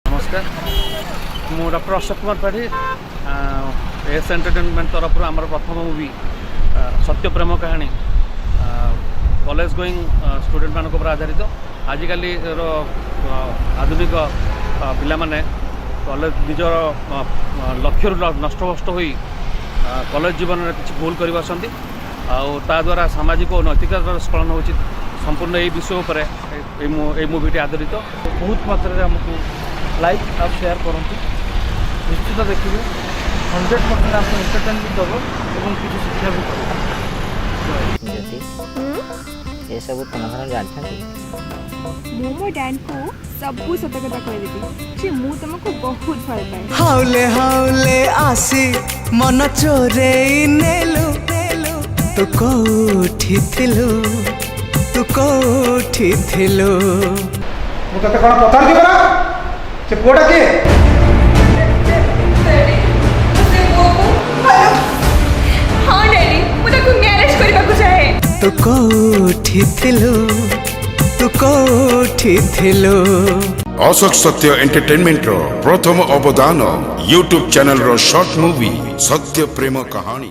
नमस्कार मु डॉक्टर अशोक कुमार पाढ़ी S entertainment तरफ आम प्रथम मूवी सत्य प्रेम कहानी कॉलेज गोइंग स्टूडेंट मान आधारित आजिकल आधुनिक पिला माने कॉलेज निजर लक्ष्य नष्टभ्रष्ट हो कॉलेज जीवन में किसी भूल कर बसती द्वारा सामाजिक और नैतिकतार स्खलन हो संपूर्ण यही विषय पर मूवीटी आधारित बहुत मात्रा आमको लाइक और शेयर करूँ निश्चित देखिए 100% आपको एंटरटेनमेंट दब और किसी शिक्षा भी ये सब तुम जानते मो मो डैड को सबू सत कथा कहदेवी जे मु तुमको बहुत भल पाए हाउले हाउले आसी मन चोरे नेलु तू कोठी थिलु मु तते कोन पता दिबो ना से पुआटा के हाँ डैडी मुझे को मैरिज करबा को चाहे तू कोठी थिलु अशोक सत्य एंटरटेनमेंट रो प्रथम अवदान यूट्यूब चैनल रो शॉर्ट मूवी सत्य प्रेम कहानी।